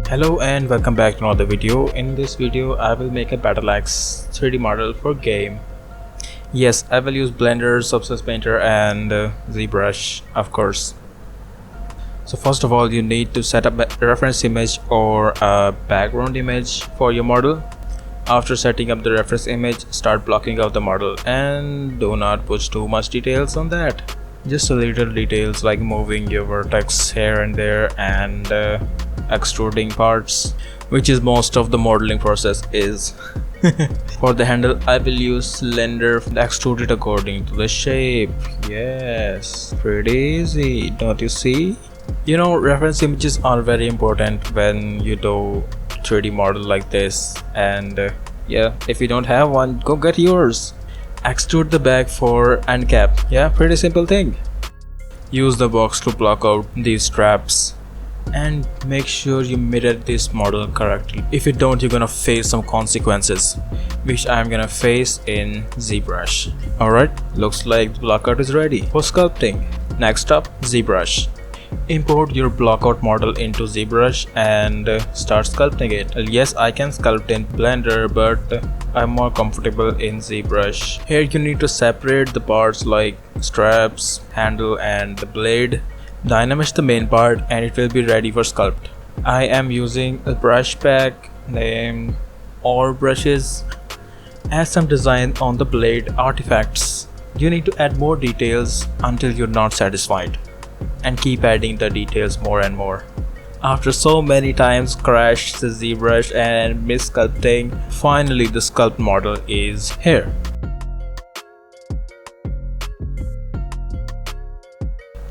Hello and welcome back to another video. In this video I will make a battle axe 3D model for game. Yes, I will use Blender, Substance Painter and Zbrush, of course. So first of all, you need to set up a reference image or a background image for your model. After setting up the reference image, start blocking out the model and do not put too much details on that. Just a little details like moving your vertex here and there and extruding parts, which is most of the modeling process is. For the handle, I will use cylinder extrude it according to the shape. Yes, pretty easy, don't you see? You know, reference images are very important when you do 3D model like this, and yeah, if you don't have one, go get yours. Extrude the back for end cap. Yeah, pretty simple thing. Use the box to block out these straps and make sure you mirror this model correctly. If you don't, you're gonna face some consequences, which I'm gonna face in Zbrush. Alright, looks like the blockout is ready for sculpting. Next up, Zbrush. Import your blockout model into Zbrush and start sculpting it. Yes, I can sculpt in Blender, but I'm more comfortable in Zbrush. Here you need to separate the parts like straps, handle and the blade. Dynamize the main part and it will be ready for sculpt. I am using a brush pack named All Brushes. Add some design on the blade artifacts. You need to add more details until you're not satisfied, and keep adding the details more and more. After so many times crash the ZBrush and miss sculpting, finally the sculpt model is here.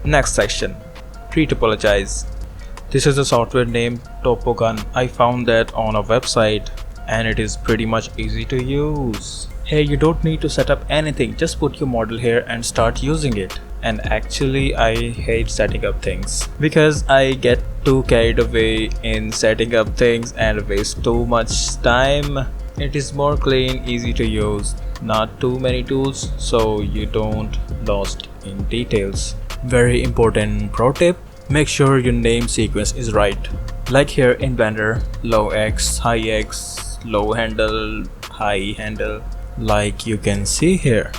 Next section, pre-topologize. This is a software named Topogun. I found that on a website and it is pretty much easy to use. Here you don't need to set up anything, just put your model here and start using it. And actually I hate setting up things because I get too carried away in setting up things and waste too much time. It is more clean, easy to use, not too many tools, so you don't lost in details. Very important pro tip, make sure your name sequence is right. Like here in Blender, low X, high X, low handle, high handle, like you can see here,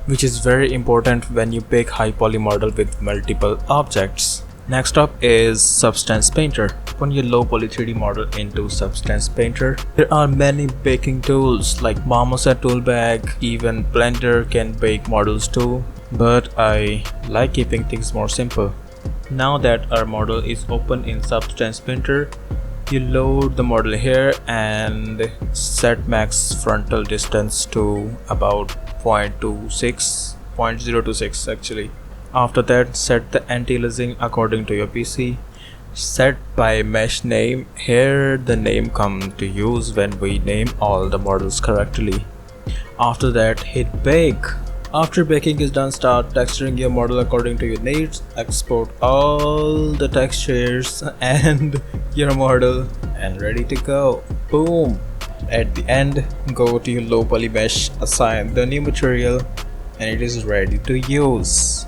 which is very important when you pick high poly model with multiple objects. Next up is Substance Painter. Open your low poly 3D model into Substance Painter. There are many baking tools like Marmoset tool bag, even Blender can bake models too, but I like keeping things more simple. Now that our model is open in Substance Painter, you load the model here and set max frontal distance to about 0.26 actually. After that, set the anti-aliasing according to your PC. Set by mesh name. Here the name come to use when we name all the models correctly. After that, hit bake. After baking is done, start texturing your model according to your needs. Export all the textures and your model and ready to go. Boom. At the end, go to your low poly mesh, assign the new material and it is ready to use.